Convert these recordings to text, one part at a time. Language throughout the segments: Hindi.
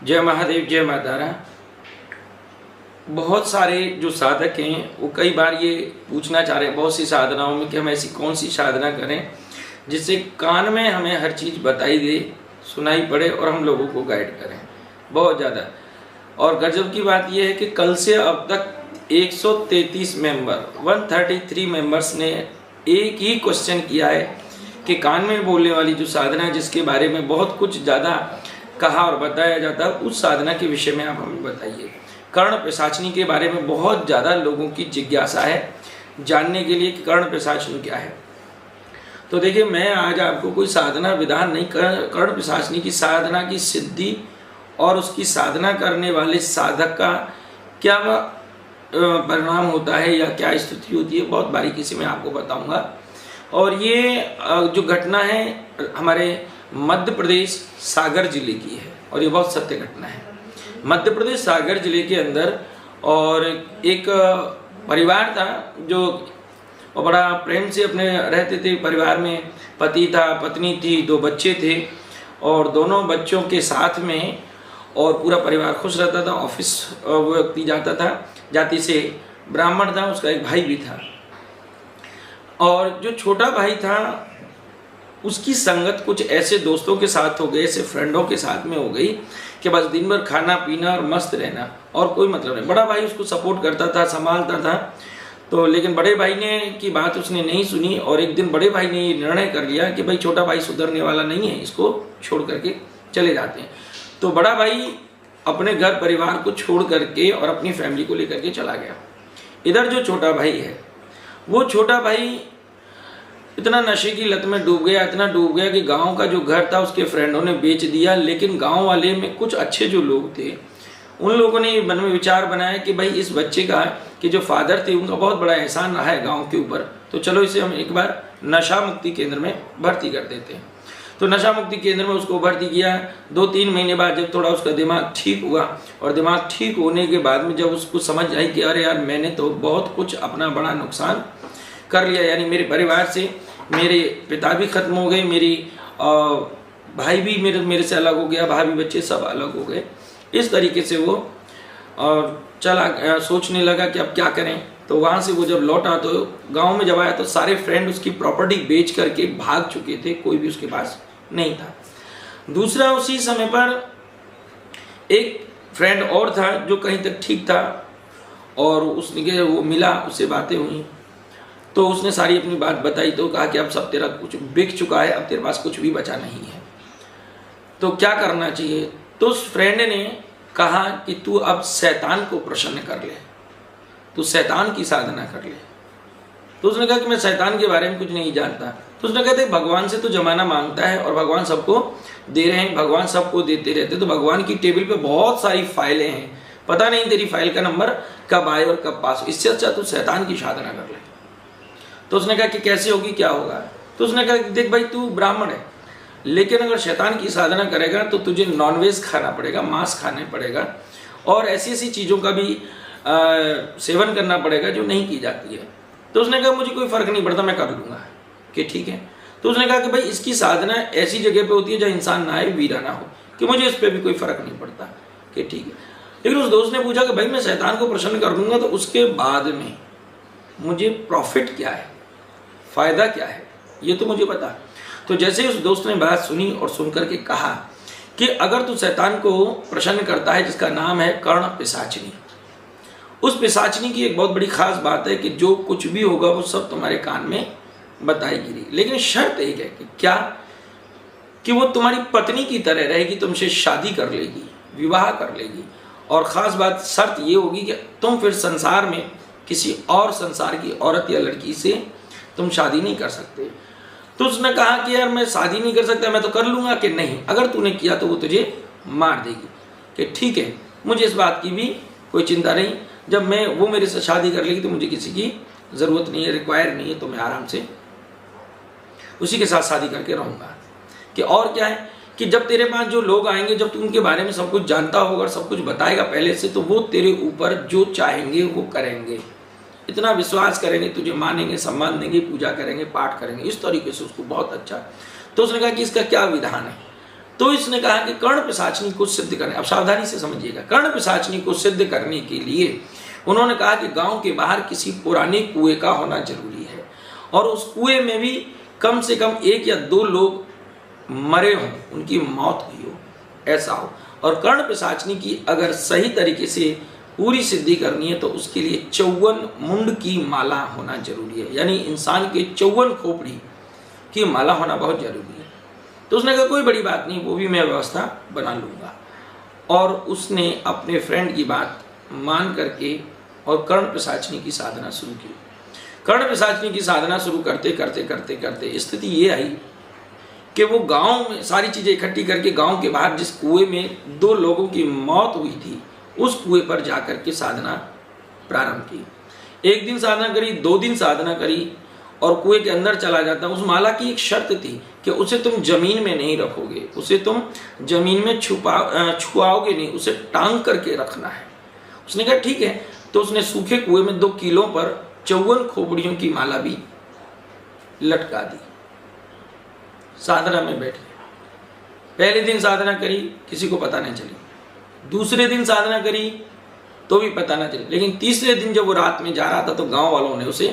जय महादेव, जय माता तारा। बहुत सारे जो साधक हैं वो कई बार ये पूछना चाह रहे हैं बहुत सी साधनाओं में कि हम ऐसी कौन सी साधना करें जिससे कान में हमें हर चीज़ बताई दे, सुनाई पड़े और हम लोगों को गाइड करें बहुत ज़्यादा। और गजब की बात यह है कि कल से अब तक 133 मेंबर्स ने एक ही क्वेश्चन किया है कि कान में बोलने वाली जो साधना है जिसके बारे में बहुत कुछ ज़्यादा कहा और बताया जाता है, उस साधना के विषय में आप हमें बताइए। कर्ण पिशाचनी के बारे में बहुत ज़्यादा लोगों की जिज्ञासा है जानने के लिए कि कर्ण पिशाचनी क्या है। तो देखिए, मैं आज आपको कोई साधना विधान नहीं, कर्ण पिशाचनी की साधना की सिद्धि और उसकी साधना करने वाले साधक का क्या परिणाम होता है या क्या स्थिति होती है, बहुत बारीकी से मैं आपको बताऊंगा। और ये जो घटना है हमारे मध्य प्रदेश सागर जिले की है और ये बहुत सत्य घटना है। मध्य प्रदेश सागर जिले के अंदर और एक परिवार था जो बड़ा प्रेम से अपने रहते थे। परिवार में पति था, पत्नी थी, 2 बच्चे थे और दोनों बच्चों के साथ में और पूरा परिवार खुश रहता था। ऑफिस वो व्यक्ति जाता था, जाति से ब्राह्मण था, उसका एक भाई भी था। और जो छोटा भाई था उसकी संगत कुछ ऐसे दोस्तों के साथ हो गई, ऐसे फ्रेंडों के साथ में हो गई कि बस दिन भर खाना पीना और मस्त रहना और कोई मतलब नहीं। बड़ा भाई उसको सपोर्ट करता था, संभालता था, तो लेकिन बड़े भाई ने की बात उसने नहीं सुनी और एक दिन बड़े भाई ने ये निर्णय कर लिया कि भाई छोटा भाई सुधरने वाला नहीं है, इसको छोड़ करके चले जाते हैं। तो बड़ा भाई अपने घर परिवार को छोड़ करके और अपनी फैमिली को लेकर के चला गया। इधर जो छोटा भाई है, वो छोटा भाई इतना नशे की लत में डूब गया, इतना डूब गया कि गांव का जो घर था उसके फ्रेंडों ने बेच दिया। लेकिन गांव वाले में कुछ अच्छे जो लोग थे, उन लोगों ने मन में विचार बनाया कि भाई इस बच्चे का कि जो फादर थे उनका बहुत बड़ा एहसान रहा है गांव के ऊपर, तो चलो इसे हम एक बार नशा मुक्ति केंद्र में भर्ती कर देते हैं। तो नशा मुक्ति केंद्र में उसको भर्ती किया। 2-3 महीने बाद जब थोड़ा उसका दिमाग ठीक हुआ और दिमाग ठीक होने के बाद में जब उसको समझ आई कि अरे यार, मैंने तो बहुत कुछ अपना बड़ा नुकसान कर लिया, यानी मेरे परिवार से मेरे पिता भी खत्म हो गए, मेरी भाई भी मेरे से अलग हो गया, भाभी बच्चे सब अलग हो गए। इस तरीके से वो चला सोचने लगा कि अब क्या करें। तो वहाँ से वो जब लौटा तो गांव में जब आया तो सारे फ्रेंड उसकी प्रॉपर्टी बेच करके भाग चुके थे, कोई भी उसके पास नहीं था। दूसरा, उसी समय पर एक फ्रेंड और था जो कहीं तक ठीक था और उसने वो मिला, उससे बातें हुई तो उसने सारी अपनी बात बताई। तो कहा कि अब सब तेरा कुछ बिक चुका है, अब तेरे पास कुछ भी बचा नहीं है, तो क्या करना चाहिए। तो उस फ्रेंड ने कहा कि तू अब शैतान को प्रसन्न कर ले, तू शैतान की साधना कर ले। तो उसने कहा कि मैं शैतान के बारे में कुछ नहीं जानता। तो उसने कहा भगवान से तो जमाना मांगता है और भगवान सबको दे रहे हैं, भगवान सबको देते रहते, तो भगवान की टेबल पे बहुत सारी फाइलें हैं, पता नहीं तेरी फाइल का नंबर कब आए और कब पास हो, इससे अच्छा तू शैतान की साधना कर ले। तो उसने कहा कि कैसे होगी, क्या होगा। तो उसने कहा कि देख भाई, तू ब्राह्मण है लेकिन अगर शैतान की साधना करेगा तो तुझे नॉनवेज खाना पड़ेगा, मांस खाने पड़ेगा और ऐसी ऐसी चीज़ों का भी सेवन करना पड़ेगा जो नहीं की जाती है। तो उसने कहा मुझे कोई फ़र्क नहीं पड़ता, मैं कर लूँगा कि ठीक है। तो उसने कहा कि भाई इसकी साधना ऐसी जगह पे होती है जहाँ इंसान ना आए, वीरा ना हो, कि मुझे इस पर भी कोई फ़र्क नहीं पड़ता कि ठीक है। लेकिन उस दोस्त ने पूछा कि भाई मैं शैतान को प्रसन्न कर दूँगा तो उसके बाद में मुझे प्रॉफिट क्या है, फ़ायदा क्या है, ये तो मुझे बता। तो जैसे उस दोस्त ने बात सुनी और सुनकर के कहा कि अगर तू शैतान को प्रसन्न करता है जिसका नाम है कर्ण पिशाचनी, उस पिशाचनी की एक बहुत बड़ी खास बात है कि जो कुछ भी होगा वो सब तुम्हारे कान में बताएगी। लेकिन शर्त एक है कि क्या, कि वो तुम्हारी पत्नी की तरह रहेगी, तुमसे शादी कर लेगी, विवाह कर लेगी। और ख़ास बात शर्त ये होगी कि तुम फिर संसार में किसी और संसार की औरत या लड़की से तुम शादी नहीं कर सकते। तो उसने कहा कि यार मैं शादी नहीं कर सकता, मैं तो कर लूँगा कि नहीं, अगर तूने किया तो वो तुझे मार देगी। कि ठीक है, मुझे इस बात की भी कोई चिंता नहीं, जब मैं वो मेरे से शादी कर लेगी तो मुझे किसी की ज़रूरत नहीं है, रिक्वायर नहीं है, तो मैं आराम से उसी के साथ शादी करके रहूँगा। कि और क्या है कि जब तेरे पास जो लोग आएंगे, जब तू उनके बारे में सब कुछ जानता होगा, सब कुछ बताएगा पहले से, तो वो तेरे ऊपर जो चाहेंगे वो करेंगे, इतना विश्वास करेंगे, तुझे मानेंगे, सम्मान देंगे, पूजा करेंगे, पाठ करेंगे, इस तरीके से उसको बहुत अच्छा। तो उसने कहा कि इसका क्या विधान है। तो इसने कहा कि कर्ण पिशाचनी को सिद्ध करने, अब सावधानी से समझिएगा, कर्ण पिशाचनी को सिद्ध करने के लिए उन्होंने कहा कि गांव के बाहर किसी पुराने कुएं का होना जरूरी है और उस कुएं में भी कम से कम 1 या 2 लोग मरे हों, उनकी मौत हुई हो, ऐसा हो। और कर्ण पिशाचनी की अगर सही तरीके से पूरी सिद्धि करनी है तो उसके लिए 54 मुंड की माला होना जरूरी है, यानी इंसान के 54 खोपड़ी की माला होना बहुत जरूरी है। तो उसने कहा कोई बड़ी बात नहीं, वो भी मैं व्यवस्था बना लूँगा। और उसने अपने फ्रेंड की बात मान करके और कर्ण पिशाचनी की साधना शुरू की। कर्ण पिशाचनी की साधना शुरू करते करते करते करते स्थिति ये आई कि वो गांव में सारी चीज़ें इकट्ठी करके गांव के बाहर जिस कुएं में 2 लोगों की मौत हुई थी उस कुएं पर जाकर के साधना प्रारंभ की। 1 दिन साधना करी, 2 दिन साधना करी और कुएं के अंदर चला जाता। उस माला की एक शर्त थी कि उसे तुम जमीन में नहीं रखोगे, उसे तुम जमीन में छुपाओगे नहीं, उसे टांग करके रखना है। उसने कहा ठीक है। तो उसने सूखे कुएं में 2 कीलों पर 54 खोपड़ियों की माला भी लटका दी। साधना में बैठ गए। पहले दिन साधना करी, किसी को पता नहीं चली। दूसरे दिन साधना करी तो भी पता नहीं चली। लेकिन तीसरे दिन जब वो रात में जा रहा था तो गांव वालों ने उसे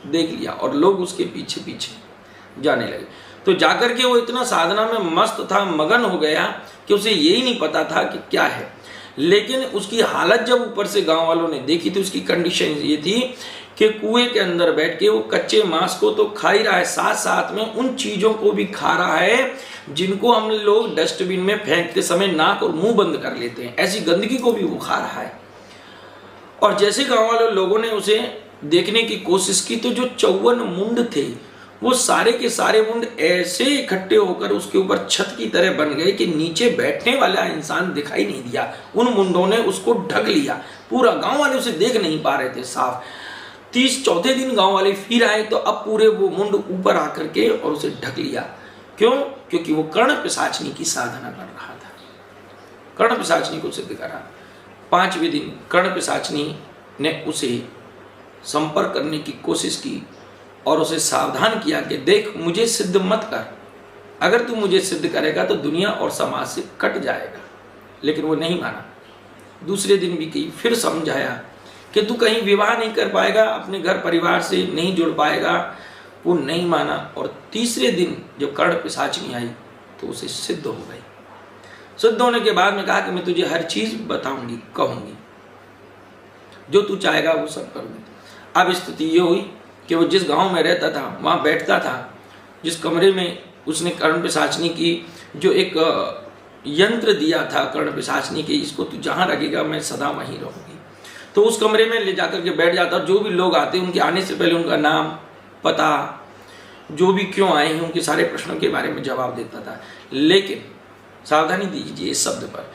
देख लिया और लोग उसके पीछे पीछे जाने लगे। तो जाकर के वो इतना साधना में मस्त था, मगन हो गया कि उसे यही नहीं पता था कि क्या है। लेकिन उसकी हालत जब ऊपर से गांव वालों ने देखी तो उसकी कंडीशन ये थी कि कुएं के अंदर बैठ के वो कच्चे मांस को तो खा ही रहा है, साथ साथ में उन चीजों को भी खा रहा है जिनको हम लोग डस्टबिन में फेंकते समय नाक और मुंह बंद कर लेते हैं, ऐसी गंदगी को भी वो खा रहा है। और जैसे गांव वाले लोगों ने उसे देखने की कोशिश की तो जो 54 मुंड थे वो सारे के सारे मुंड ऐसे इकट्ठे होकर उसके ऊपर छत की तरह बन गए कि नीचे बैठने वाला इंसान दिखाई नहीं दिया। उन मुंडों ने उसको ढक लिया, पूरा गांव वाले उसे देख नहीं पा रहे थे साफ। 34 दिन गांव वाले फिर आए तो अब पूरे वो मुंड ऊपर आकर के और उसे ढक लिया। क्यों? क्योंकि वो कर्ण पिशाचनी की साधना कर रहा था, कर्ण पिशाचनी को सिद्ध करा। 5वें दिन कर्ण पिशाचनी ने उसे संपर्क करने की कोशिश की और उसे सावधान किया कि देख मुझे सिद्ध मत कर, अगर तू मुझे सिद्ध करेगा तो दुनिया और समाज से कट जाएगा। लेकिन वो नहीं माना। दूसरे दिन भी कही, फिर समझाया कि तू कहीं विवाह नहीं कर पाएगा, अपने घर परिवार से नहीं जुड़ पाएगा। वो नहीं माना। और तीसरे दिन जब कर्ण पिशाचनी आई तो उसे सिद्ध हो गई। सिद्ध होने के बाद में कहा कि मैं तुझे हर चीज बताऊंगी, कहूंगी, जो तू चाहेगा वो सब करूंगी। अब स्थिति ये हुई कि वो जिस गांव में रहता था वहां बैठता था, जिस कमरे में उसने कर्ण पिशाचनी की जो एक यंत्र दिया था कर्ण पिशाचनी के, इसको तू जहां रखेगा मैं सदा वहीं रहूंगी, तो उस कमरे में ले जाकर के बैठ जाता। जो भी लोग आते उनके आने से पहले उनका नाम, पता, जो भी क्यों आए हैं उनके सारे प्रश्नों के बारे में जवाब देता था। लेकिन सावधानी दीजिए इस शब्द पर,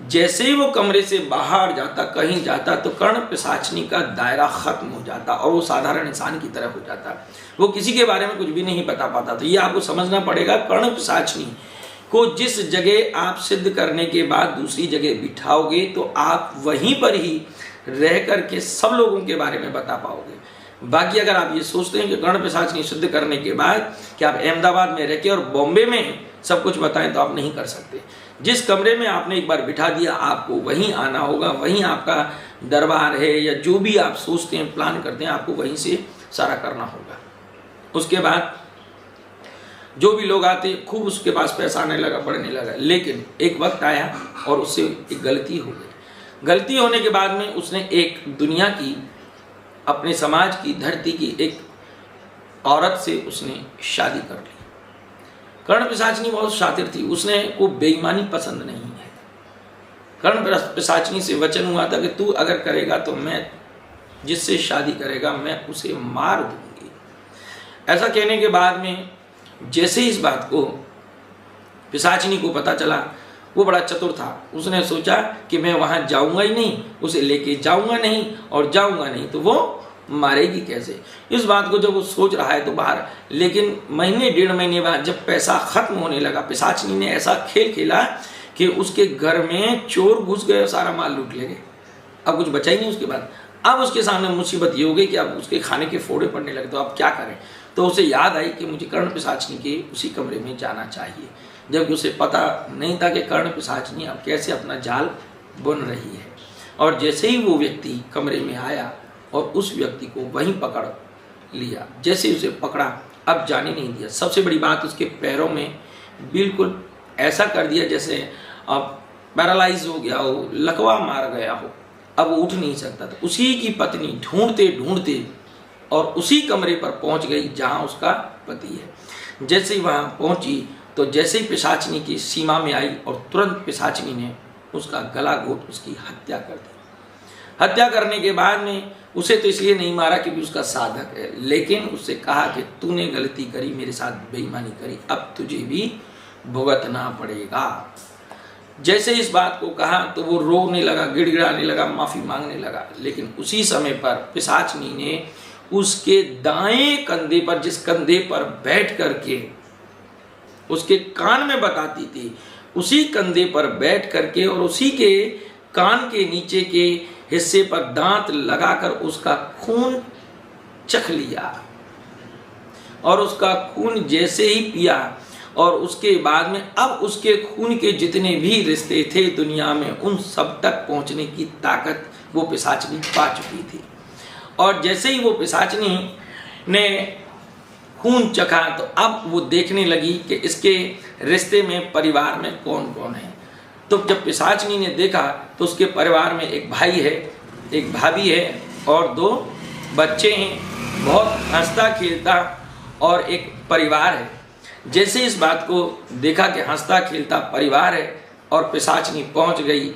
जैसे ही वो कमरे से बाहर जाता, कहीं जाता, तो कर्ण पिशाचनी का दायरा खत्म हो जाता और वो साधारण इंसान की तरह हो जाता। वो किसी के बारे में कुछ भी नहीं बता पाता। तो ये आपको समझना पड़ेगा, कर्ण पिशाचनी को जिस जगह आप सिद्ध करने के बाद दूसरी जगह बिठाओगे तो आप वहीं पर ही रह करके सब लोगों के बारे में बता पाओगे। बाकी अगर आप ये सोचते हैं कि कर्ण पिशाचनी सिद्ध करने के बाद कि आप अहमदाबाद में रह के और बॉम्बे में सब कुछ बताएं, तो आप नहीं कर सकते। जिस कमरे में आपने एक बार बिठा दिया आपको वहीं आना होगा, वहीं आपका दरबार है या जो भी आप सोचते हैं, प्लान करते हैं, आपको वहीं से सारा करना होगा। उसके बाद जो भी लोग आते खूब उसके पास पैसा आने लगा, बढ़ने लगा। लेकिन एक वक्त आया और उससे एक गलती हो गई। गलती होने के बाद में उसने एक दुनिया की, अपने समाज की, धरती की एक औरत से उसने शादी कर ली। कर्ण पिशाचनी बहुत शातिर थी, उसने को बेईमानी पसंद नहीं है। कर्ण पिशाचनी से वचन हुआ था कि तू अगर करेगा तो मैं जिससे शादी करेगा मैं उसे मार दूंगी। ऐसा कहने के बाद में जैसे इस बात को पिशाचनी को पता चला, वो बड़ा चतुर था। उसने सोचा कि मैं वहां जाऊंगा ही नहीं, उसे लेके जाऊंगा नहीं, और जाऊंगा नहीं तो वो मारेगी कैसे। इस बात को जब वो सोच रहा है तो बाहर, लेकिन महीने 1.5 महीने बाद जब पैसा खत्म होने लगा, पिशाचनी ने ऐसा खेल खेला कि उसके घर में चोर घुस गए और सारा माल लूट ले गए। अब कुछ बचा ही नहीं उसके बाद। अब उसके सामने मुसीबत ये हो गई कि अब उसके खाने के फोड़े पड़ने लगे। तो अब क्या करें? तो उसे याद आई कि मुझे कर्ण पिशाचिनी के उसी कमरे में जाना चाहिए, जबकि उसे पता नहीं था कि कर्ण पिशाचिनी अब कैसे अपना जाल बुन रही है। और जैसे ही वो व्यक्ति कमरे में आया और उस व्यक्ति को वहीं पकड़ लिया, जैसे ही उसे पकड़ा अब जाने नहीं दिया। सबसे बड़ी बात, उसके पैरों में बिल्कुल ऐसा कर दिया जैसे अब पैरालाइज हो गया हो, लकवा मार गया हो, अब वो उठ नहीं सकता था। उसी की पत्नी ढूंढते ढूंढते और उसी कमरे पर पहुंच गई जहां उसका पति है। जैसे ही वहां पहुंची तो जैसे ही पिशाचिनी की सीमा में आई और तुरंत पिशाचिनी ने उसका गला घोट उसकी हत्या कर दी। हत्या करने के बाद में उसे तो इसलिए नहीं मारा क्योंकि उसका साधक है, लेकिन उससे कहा कि तूने गलती करी, मेरे साथ बेईमानी करी, अब तुझे भी भुगतना पड़ेगा। जैसे इस बात को कहा तो वो रोने लगा, गिड़गिड़ाने लगा, माफी मांगने लगा। लेकिन उसी समय पर पिशाचिनी ने उसके दाएं कंधे पर, जिस कंधे पर बैठ करके उसके कान में बताती थी, उसी कंधे पर बैठ करके और उसी के कान के नीचे के हिस्से पर दांत लगाकर उसका खून चख लिया। और उसका खून जैसे ही पिया और उसके बाद में अब उसके खून के जितने भी रिश्ते थे दुनिया में, उन सब तक पहुंचने की ताकत वो पिशाचिनी पा चुकी थी। और जैसे ही वो पिशाचिनी ने खून चखा तो अब वो देखने लगी कि इसके रिश्ते में, परिवार में कौन कौन है। तो जब पिशाचिनी ने देखा तो उसके परिवार में एक भाई है, एक भाभी है और 2 बच्चे हैं। बहुत हंसता खेलता और एक परिवार है। जैसे इस बात को देखा कि हंसता खेलता परिवार है और पिशाचिनी पहुंच गई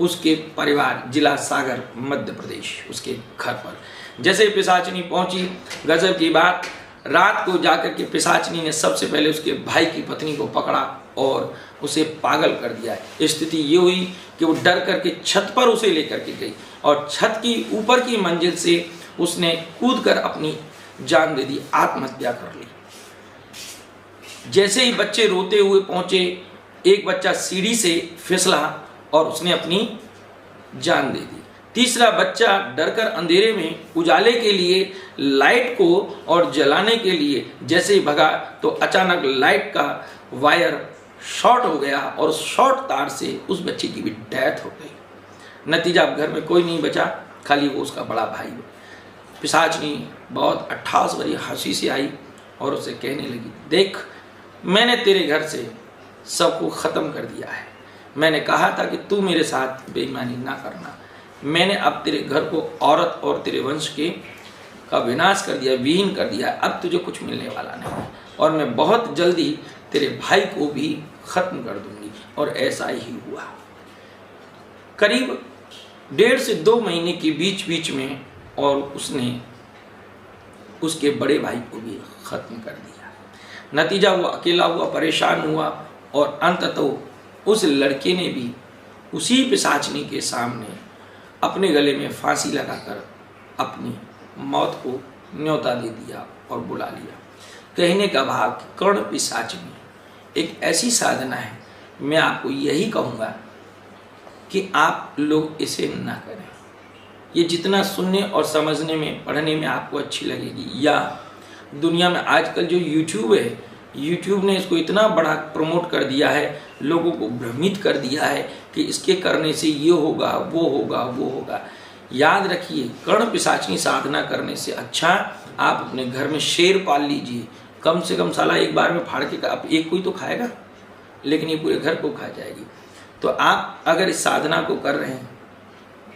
उसके परिवार, जिला सागर मध्य प्रदेश, उसके घर पर। जैसे पिशाचिनी पहुंची, गजब की बात, रात को जाकर के पिशाचिनी ने सबसे पहले उसके भाई की पत्नी को पकड़ा और उसे पागल कर दिया। स्थिति ये हुई कि वो डर करके छत पर उसे लेकर के गई और छत की ऊपर की मंजिल से उसने कूदकर अपनी जान दे दी, आत्महत्या कर ली। जैसे ही बच्चे रोते हुए पहुंचे, एक बच्चा सीढ़ी से फिसला और उसने अपनी जान दे दी। तीसरा बच्चा डरकर अंधेरे में उजाले के लिए लाइट को और जलाने के लिए जैसे ही भगा तो अचानक लाइट का वायर शॉर्ट हो गया और शॉर्ट तार से उस बच्चे की भी डेथ हो गई। नतीजा अब घर में कोई नहीं बचा, खाली वो उसका बड़ा भाई। पिशाचिनी बहुत 28 बड़ी हंसी से आई और उसे कहने लगी, देख, मैंने तेरे घर से सबको ख़त्म कर दिया है। मैंने कहा था कि तू मेरे साथ बेईमानी ना करना। मैंने अब तेरे घर को, औरत और तेरे वंश के का विनाश कर दिया, विहीन कर दिया। अब तुझे कुछ मिलने वाला नहीं है और मैं बहुत जल्दी तेरे भाई को भी ख़त्म कर दूंगी। और ऐसा ही हुआ। करीब 1.5 से 2 महीने के बीच में और उसने उसके बड़े भाई को भी ख़त्म कर दिया। नतीजा वो अकेला हुआ, परेशान हुआ और अंततः उस लड़के ने भी उसी पिशाचिनी के सामने अपने गले में फांसी लगाकर अपनी मौत को न्योता दे दिया और बुला लिया। कहने का भाव कि कर्ण पिशाचिनी एक ऐसी साधना है, मैं आपको यही कहूँगा कि आप लोग इसे ना करें। ये जितना सुनने और समझने में, पढ़ने में आपको अच्छी लगेगी, या दुनिया में आजकल जो यूट्यूब है, यूट्यूब ने इसको इतना बड़ा प्रमोट कर दिया है, लोगों को भ्रमित कर दिया है कि इसके करने से ये होगा, वो होगा, वो होगा। याद रखिए, कर्ण पिशाचिनी साधना करने से अच्छा आप अपने घर में शेर पाल लीजिए। कम से कम साला एक बार में फाड़ के, आप एक कोई तो खाएगा, लेकिन ये पूरे घर को खा जाएगी। तो आप अगर इस साधना को कर रहे हैं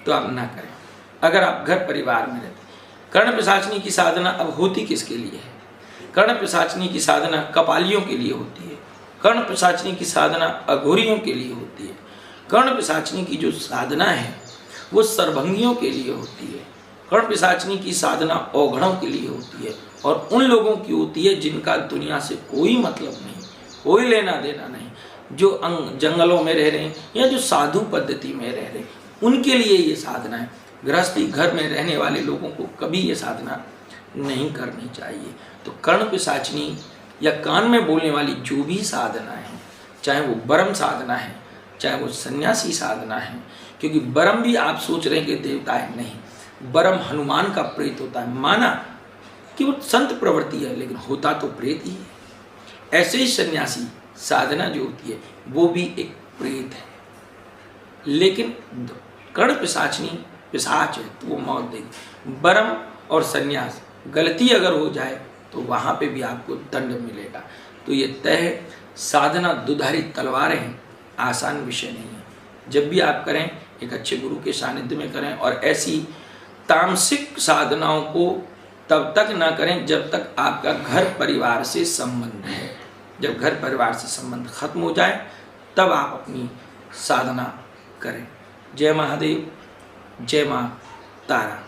तो आप ना करें। अगर आप घर परिवार में रहते, कर्ण पिशाचिनी की साधना अब होती किसके लिए है? कर्ण पिशाचिनी की साधना कपालियों के लिए होती है। कर्ण पिशाचिनी की साधना अघोरियों के लिए होती है। कर्ण पिशाचिनी की जो साधना है वो सर्वभंगियों के लिए होती है। कर्ण पिशाचिनी की साधना औघड़ों के लिए होती है और उन लोगों की होती है जिनका दुनिया से कोई मतलब नहीं, कोई लेना देना नहीं, जो जंगलों में रह रहे हैं या जो साधु पद्धति में रह रहे हैं, उनके लिए ये साधना है। गृहस्थी घर में रहने वाले लोगों को कभी ये साधना नहीं करनी चाहिए। तो कर्ण पिशाचिनी या कान में बोलने वाली जो भी साधना है, चाहे वो ब्रह्म साधना है, चाहे वो सन्यासी साधना है, क्योंकि ब्रह्म भी आप सोच रहे हैं कि देवता है, नहीं, ब्रह्म हनुमान का प्रेत होता है। माना कि वो संत प्रवृत्ति है, लेकिन होता तो प्रेत ही है। ऐसे ही सन्यासी साधना जो होती है वो भी एक प्रेत है, लेकिन कर्ण पिशाचनी पिशाच है तो वो मौत देगी। ब्रह्म और सन्यास गलती अगर हो जाए तो वहाँ पे भी आपको दंड मिलेगा। तो ये तय है, साधना दुधारी तलवारें हैं, आसान विषय नहीं है। जब भी आप करें एक अच्छे गुरु के सानिध्य में करें, और ऐसी तामसिक साधनाओं को तब तक ना करें जब तक आपका घर परिवार से संबंध है। जब घर परिवार से संबंध खत्म हो जाए तब आप अपनी साधना करें। जय महादेव, जय माँ तारा।